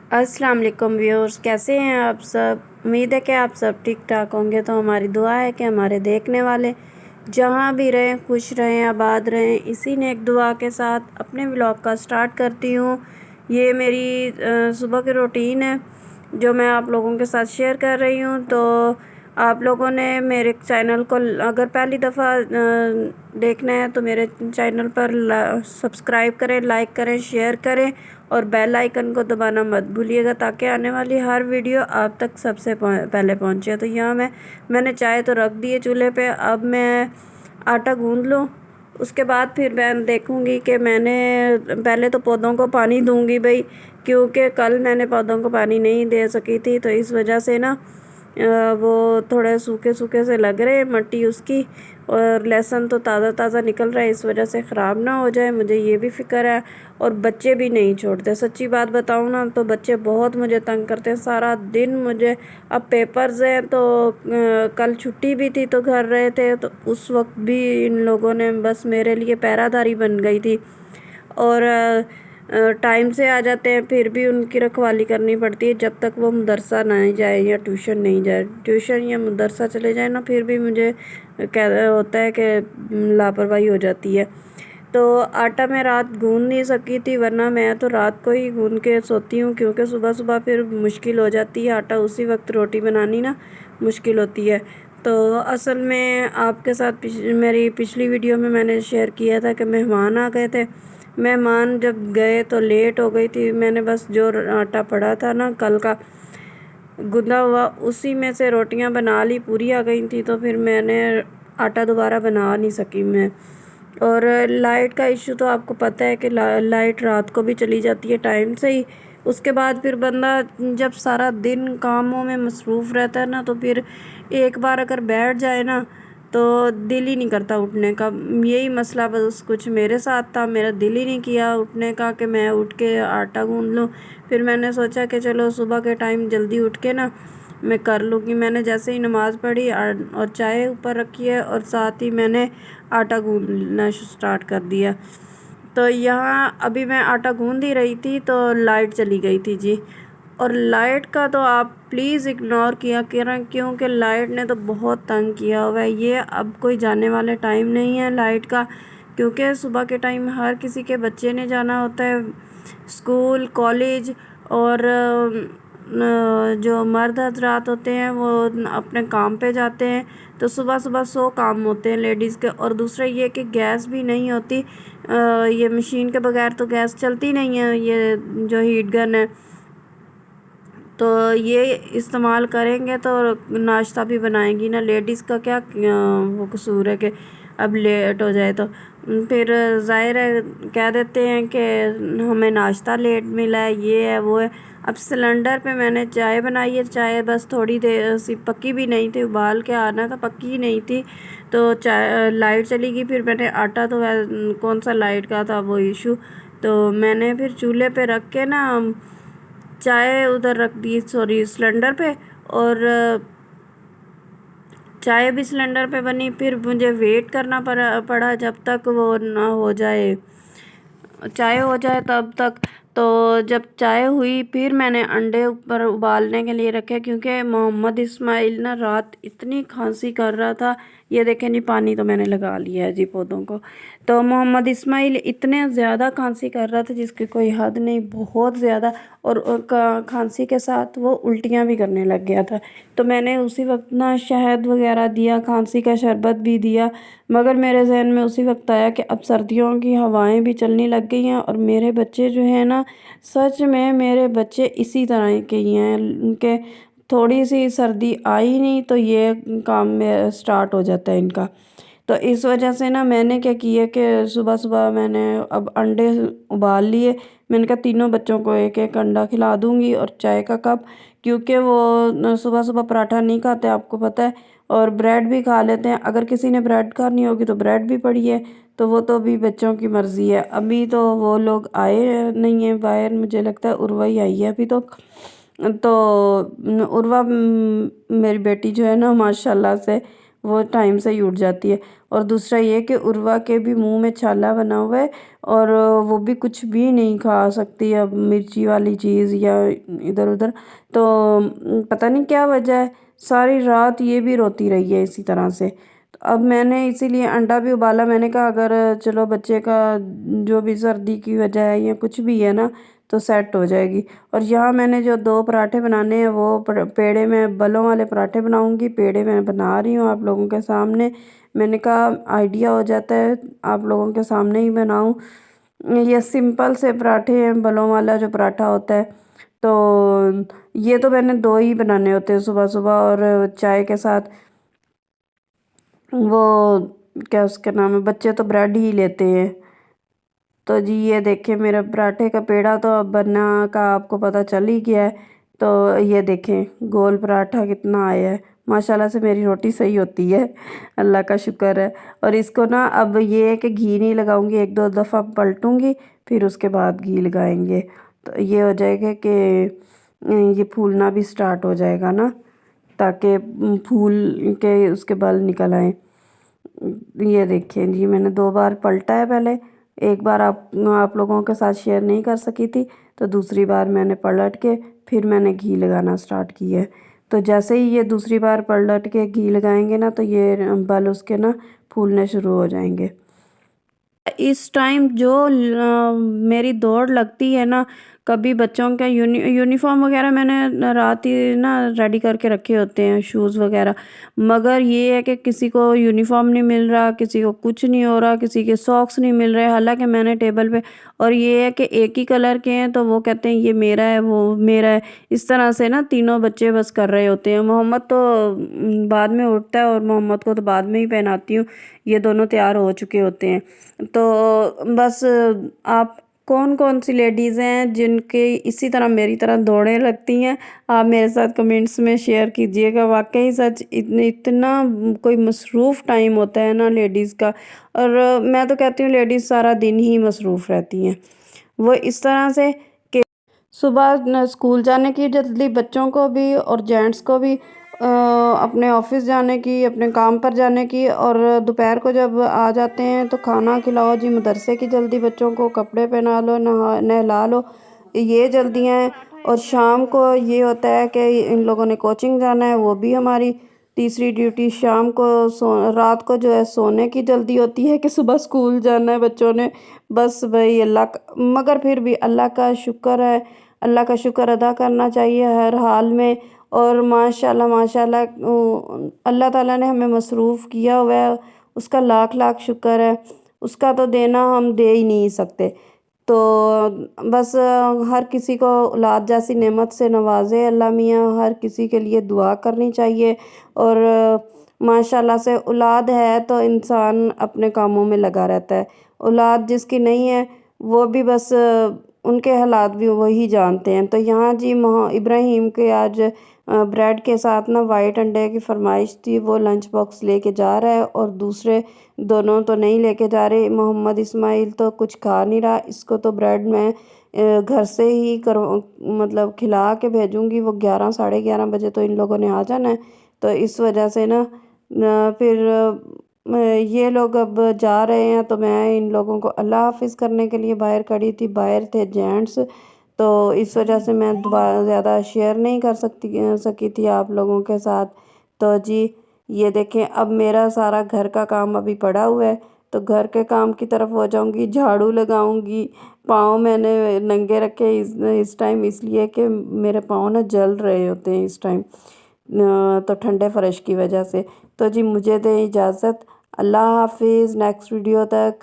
अस्सलाम वालेकुम व्यूअर्स, कैसे हैं आप सब। उम्मीद है कि आप सब ठीक ठाक होंगे। तो हमारी दुआ है कि हमारे देखने वाले जहाँ भी रहें खुश रहें, आबाद रहें। इसी ने एक दुआ के साथ अपने व्लॉग का स्टार्ट करती हूँ। ये मेरी सुबह की रूटीन है जो मैं आप लोगों के साथ शेयर कर रही हूँ। तो आप लोगों ने मेरे चैनल को अगर पहली दफ़ा देखना है तो मेरे चैनल पर सब्सक्राइब करें, लाइक करें, शेयर करें और बेल आइकन को दबाना मत भूलिएगा ताकि आने वाली हर वीडियो आप तक सबसे पहले पहुंचे। तो यहाँ मैंने चाय तो रख दी है चूल्हे पे। अब मैं आटा गूंद लूँ, उसके बाद फिर मैं देखूँगी कि मैंने पहले तो पौधों को पानी दूँगी भाई, क्योंकि कल मैंने पौधों को पानी नहीं दे सकी थी। तो इस वजह से ना वो थोड़े सूखे सूखे से लग रहे हैं मिट्टी उसकी, और लहसुन तो ताज़ा ताज़ा निकल रहा है, इस वजह से ख़राब ना हो जाए, मुझे ये भी फ़िक्र है। और बच्चे भी नहीं छोड़ते, सच्ची बात बताऊँ ना तो बच्चे बहुत मुझे तंग करते हैं सारा दिन मुझे। अब पेपर्स हैं तो कल छुट्टी भी थी तो घर रहे थे, तो उस वक्त भी इन लोगों ने बस मेरे लिए पहरादारी बन गई थी। और टाइम से आ जाते हैं फिर भी उनकी रखवाली करनी पड़ती है जब तक वो मदरसा नहीं जाए या ट्यूशन नहीं जाए। ट्यूशन या मदरसा चले जाए ना फिर भी मुझे कह होता है कि लापरवाही हो जाती है। तो आटा मैं रात गूंद नहीं सकी थी, वरना मैं तो रात को ही गूंद के सोती हूँ, क्योंकि सुबह सुबह फिर मुश्किल हो जाती है, आटा उसी वक्त रोटी बनानी ना मुश्किल होती है। तो असल में आपके साथ मेरी पिछली वीडियो में मैंने शेयर किया था कि मेहमान आ गए थे। मेहमान जब गए तो लेट हो गई थी, मैंने बस जो आटा पड़ा था ना कल का गूंदा हुआ उसी में से रोटियां बना ली, पूरी आ गई थी, तो फिर मैंने आटा दोबारा बना नहीं सकी मैं। और लाइट का इशू तो आपको पता है कि लाइट रात को भी चली जाती है टाइम से ही। उसके बाद फिर बंदा जब सारा दिन कामों में मसरूफ़ रहता है ना, तो फिर एक बार अगर बैठ जाए ना तो दिल ही नहीं करता उठने का। यही मसला बस कुछ मेरे साथ था, मेरा दिल ही नहीं किया उठने का कि मैं उठ के आटा गूंद लूँ। फिर मैंने सोचा कि चलो सुबह के टाइम जल्दी उठ के ना मैं कर लूँगी। मैंने जैसे ही नमाज़ पढ़ी और चाय ऊपर रखी है और साथ ही मैंने आटा गूंदना स्टार्ट कर दिया। तो यहाँ अभी मैं आटा गूंद ही रही थी तो लाइट चली गई थी जी। और लाइट का तो आप प्लीज़ इग्नोर किया करें, क्योंकि लाइट ने तो बहुत तंग किया हुआ है। ये अब कोई जाने वाले टाइम नहीं है लाइट का, क्योंकि सुबह के टाइम हर किसी के बच्चे ने जाना होता है स्कूल, कॉलेज। और जो मर्द हजरात होते हैं वो अपने काम पे जाते हैं। तो सुबह सुबह 100 काम होते हैं लेडीज़ के। और दूसरा ये कि गैस भी नहीं होती, ये मशीन के बगैर तो गैस चलती नहीं है, ये जो हीट गन है। तो ये इस्तेमाल करेंगे तो नाश्ता भी बनाएंगी ना, लेडीज़ का क्या वो कसूर है कि अब लेट हो जाए तो फिर ज़ाहिर है कह देते हैं कि हमें नाश्ता लेट मिला है, ये है वो है। अब सिलेंडर पे मैंने चाय बनाई है, चाय बस थोड़ी देर सी पक्की भी नहीं थी, उबाल के आना था, पक्की ही नहीं थी। तो चाय लाइट चली गई, फिर मैंने आटा तो कौन सा लाइट का था वो इशू, तो मैंने फिर चूल्हे पे रख के ना चाय उधर रख दी, सॉरी सिलेंडर पे। और चाय भी सिलेंडर पे बनी, फिर मुझे वेट करना पड़ा जब तक वो ना हो जाए, चाय हो जाए तब तक। तो जब चाय हुई फिर मैंने अंडे ऊपर उबालने के लिए रखे, क्योंकि मोहम्मद इस्माइल ना रात इतनी खांसी कर रहा था। ये देखें जी, पानी तो मैंने लगा लिया है जी पौधों को। तो मोहम्मद इस्माइल इतने ज़्यादा खांसी कर रहा था जिसकी कोई हद नहीं, बहुत ज़्यादा। और खांसी के साथ वो उल्टियाँ भी करने लग गया था। तो मैंने उसी वक्त ना शहद वगैरह दिया, खांसी का शरबत भी दिया। मगर मेरे जहन में उसी वक्त आया कि अब सर्दियों की हवाएं भी चलने लग गई हैं, और मेरे बच्चे जो हैं ना, सच में मेरे बच्चे इसी तरह के ही हैं। उनके थोड़ी सी सर्दी आई नहीं तो ये काम में स्टार्ट हो जाता है इनका। तो इस वजह से ना मैंने क्या किया कि सुबह सुबह मैंने अब अंडे उबाल लिए। मैंने कहा तीनों बच्चों को एक एक अंडा खिला दूँगी और चाय का कप, क्योंकि वो सुबह सुबह पराठा नहीं खाते आपको पता है, और ब्रेड भी खा लेते हैं। अगर किसी ने ब्रेड खानी होगी तो ब्रेड भी पड़ी है, तो वो तो अभी बच्चों की मर्ज़ी है। अभी तो वो लोग आए नहीं हैं बाहर, मुझे लगता है उर्वा ही आई है अभी तो। उर्वा मेरी बेटी जो है ना माशाल्लाह से वो टाइम से ही उठ जाती है। और दूसरा ये कि उर्वा के भी मुंह में छाला बना हुआ है और वो भी कुछ भी नहीं खा सकती अब मिर्ची वाली चीज़ या इधर उधर। तो पता नहीं क्या वजह है, सारी रात ये भी रोती रही है इसी तरह से। तो अब मैंने इसीलिए अंडा भी उबाला। मैंने कहा अगर चलो बच्चे का जो भी सर्दी की वजह है या कुछ भी है ना तो सेट हो जाएगी। और यहाँ मैंने जो 2 पराठे बनाने हैं वो पेड़े में बलों वाले पराठे बनाऊंगी। पेड़े मैं बना रही हूँ आप लोगों के सामने। मैंने कहा आइडिया हो जाता है आप लोगों के सामने ही बनाऊँ। ये सिंपल से पराठे हैं, बलों वाला जो पराठा होता है। तो ये तो मैंने 2 ही बनाने होते हैं सुबह सुबह और चाय के साथ। वो क्या उसका नाम है, बच्चे तो ब्रेड ही लेते हैं। तो जी ये देखिए मेरा पराठे का पेड़ा तो अब बनना का आपको पता चल ही गया है। तो ये देखें गोल पराठा कितना आया है। माशाल्लाह से मेरी रोटी सही होती है, अल्लाह का शुक्र है। और इसको ना अब ये है कि घी नहीं लगाऊंगी, 1-2 दफ़ा पलटूंगी फिर उसके बाद घी लगाएंगे। तो ये हो जाएगा कि ये फूलना भी स्टार्ट हो जाएगा ना, ताकि फूल के उसके बल निकल आए। ये देखिए जी मैंने 2 बार पलटा है पहले। एक बार आप लोगों के साथ शेयर नहीं कर सकी थी, तो दूसरी बार मैंने पलट के फिर मैंने घी लगाना स्टार्ट किया है। तो जैसे ही ये दूसरी बार पलट के घी लगाएंगे ना तो ये बल उसके ना फूलने शुरू हो जाएंगे। इस टाइम जो मेरी दौड़ लगती है ना, कभी बच्चों का यूनिफॉर्म वगैरह मैंने रात ही ना रेडी करके रखे होते हैं, शूज़ वगैरह। मगर ये है कि किसी को यूनिफॉर्म नहीं मिल रहा, किसी को कुछ नहीं हो रहा, किसी के सॉक्स नहीं मिल रहे। हालांकि मैंने टेबल पे, और ये है कि एक ही कलर के हैं तो वो कहते हैं ये मेरा है वो मेरा है। इस तरह से ना तीनों बच्चे बस कर रहे होते हैं। मोहम्मद तो बाद में उठता है और मोहम्मद को तो बाद में ही पहनाती हूँ, ये दोनों तैयार हो चुके होते हैं। तो बस आप कौन कौन सी लेडीज़ हैं जिनके इसी तरह मेरी तरह दौड़ें लगती हैं, आप मेरे साथ कमेंट्स में शेयर कीजिएगा। वाकई सच इतना कोई मसरूफ़ टाइम होता है ना लेडीज़ का। और मैं तो कहती हूँ लेडीज़ सारा दिन ही मसरूफ़ रहती हैं। वो इस तरह से कि सुबह स्कूल जाने की जल्दी बच्चों को भी और जेंट्स को भी, अपने ऑफिस जाने की, अपने काम पर जाने की। और दोपहर को जब आ जाते हैं तो खाना खिलाओ जी, मदरसे की जल्दी, बच्चों को कपड़े पहना लो, नहला लो, ये जल्दियाँ हैं। और शाम को ये होता है कि इन लोगों ने कोचिंग जाना है, वो भी हमारी तीसरी ड्यूटी। शाम को रात को जो है सोने की जल्दी होती है कि सुबह स्कूल जाना है बच्चों ने। बस भाई मगर फिर भी अल्लाह का शुक्र है, अल्लाह का शुक्र अदा करना चाहिए हर हाल में। और माशाल्लाह माशाल्लाह अल्लाह ताला ने हमें मसरूफ़ किया हुआ है, उसका लाख लाख शुक्र है। उसका तो देना हम दे ही नहीं सकते। तो बस हर किसी को औलाद जैसी नेमत से नवाजे अल्लाह मियाँ, हर किसी के लिए दुआ करनी चाहिए। और माशाल्लाह से औलाद है तो इंसान अपने कामों में लगा रहता है। औलाद जिसकी नहीं है वो भी बस उनके हालात भी वही जानते हैं। तो यहाँ जी इब्राहिम के आज ब्रेड के साथ ना वाइट अंडे की फरमाइश थी, वो लंच बॉक्स लेके जा रहा है। और दूसरे दोनों तो नहीं लेके जा रहे। मोहम्मद इस्माइल तो कुछ खा नहीं रहा, इसको तो ब्रेड मैं घर से ही मतलब खिला के भेजूँगी। वो 11 साढ़े 11 बजे तो इन लोगों ने आ जाना है। तो इस वजह से ना फिर ये लोग अब जा रहे हैं तो मैं इन लोगों को अल्लाह हाफ़िज़ करने के लिए बाहर खड़ी थी। बाहर थे जेंट्स, तो इस वजह से मैं दोबारा ज़्यादा शेयर नहीं कर सकी थी आप लोगों के साथ। तो जी ये देखें अब मेरा सारा घर का काम अभी पड़ा हुआ है, तो घर के काम की तरफ हो जाऊंगी, झाड़ू लगाऊंगी। पाँव मैंने नंगे रखे इस टाइम इसलिए कि मेरे पाँव ना जल रहे होते हैं इस टाइम, तो ठंडे फ़र्श की वजह से। तो जी मुझे दें इजाज़त, अल्लाह हाफिज़, नेक्स्ट वीडियो तक।